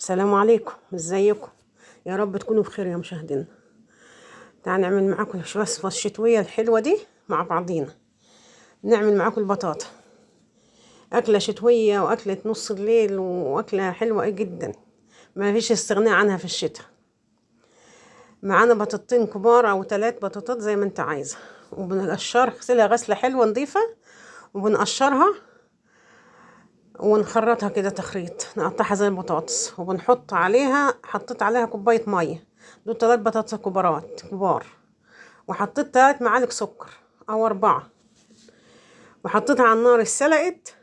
السلام عليكم، ازيكم؟ يا رب تكونوا بخير يا مشاهدينا. تعالوا نعمل معاكم الوصفه الشتويه الحلوه دي مع بعضينا. نعمل معاكم البطاطا، اكله شتويه واكله نص الليل واكله حلوه جدا، ما فيش استغناء عنها في الشتاء. معانا بطاطين كبار او 3 بطاطات زي ما انت عايزه، وبنقشرها غسلها غسله حلوه نظيفه، وبنقشرها ونخرطها كده تخريط، نقطعها زي البطاطس، وبنحط عليها، حطيت عليها كوبايه ميه. دول 3 بطاطس كبار، وحطيت 3 معالق سكر او 4، وحطيتها على النار اتسلقت،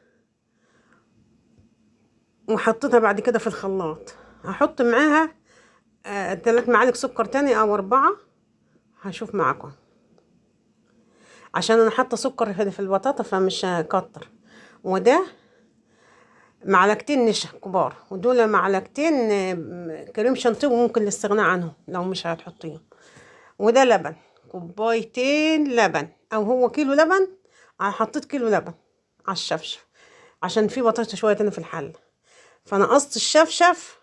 وحطيتها بعد كده في الخلاط. هحط معاها 3 معالق سكر تاني او 4، هشوف معاكم، عشان انا حاطه سكر في البطاطا فمش هكتر. وده معلقتين نشا كبار، ودول معلقتين كريم شانتيه، وممكن الاستغناء عنهم لو مش هتحطيهم. وده لبن، كوبايتين لبن، او هو كيلو لبن. حطيت كيلو لبن على الشفشف عشان في بطاطا شويه تاني في الحله، فانا قصت الشفشف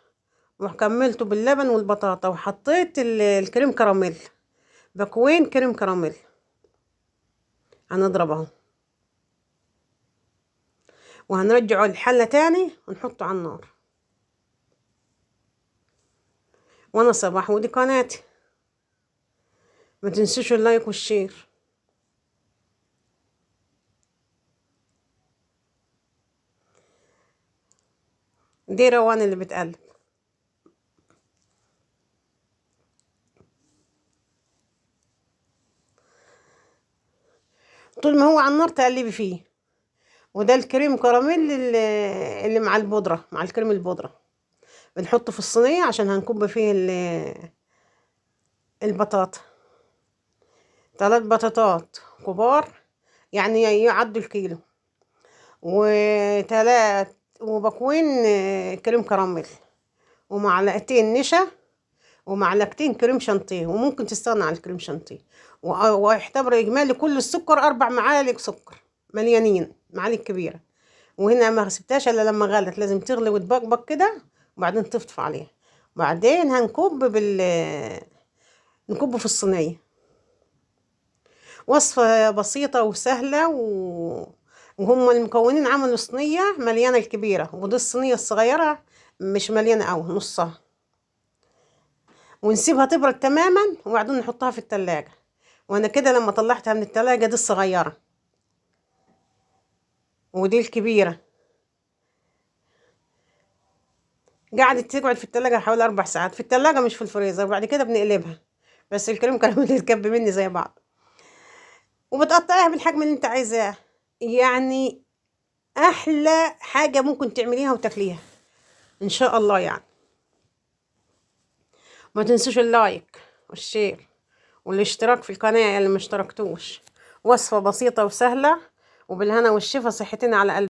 وكملته باللبن والبطاطا، وحطيت الكريم كراميل، باكوين كريم كراميل. هنضرب اهو، وهنرجعه الحله تاني ونحطه على النار. وانا صباح، ودي قناتي، ما تنسوش اللايك والشير. دي روان اللي بتقلب. طول ما هو على النار تقلبي فيه. وده الكريم كراميل اللي مع البودرة، مع الكريم البودرة، بنحطه في الصينية عشان هنكب فيه البطاطا. 3 بطاطات كبار يعني يعدوا الكيلو، وباكوين كريم كراميل، ومعلقتين نشا، ومعلقتين كريم شانتيه، وممكن تستغنى عن الكريم شانتيه. ويعتبر اجمالي كل السكر 4 معالق سكر مليانين، معالق كبيره. وهنا ما سبتهاش الا لما غلت، لازم تغلي وتبقبق كده، وبعدين تطفي عليها. بعدين نكبه في الصينيه. وصفه بسيطه وسهله وهم المكونين عملوا صينيه مليانه الكبيره، ودي الصينيه الصغيره مش مليانه قوي، نصها. ونسيبها تبرد تماما، وبعدين نحطها في التلاجة. وانا كده لما طلعتها من التلاجة، دي الصغيرة ودي الكبيرة، قعدت تقعد في التلاجة حوالي 4 ساعات في التلاجة، مش في الفريزر. بعد كده بنقلبها، بس الكريم كراميل يتكب مني زي بعض. وبتقطعيها بالحجم اللي انت عايزاه، يعني احلى حاجة ممكن تعمليها وتاكليها ان شاء الله يعني. ما تنسوش اللايك والشير والاشتراك في القناة اللي مشتركتوش. وصفة بسيطة وسهلة، وبالهنا والشفا، صحتين على قلبك.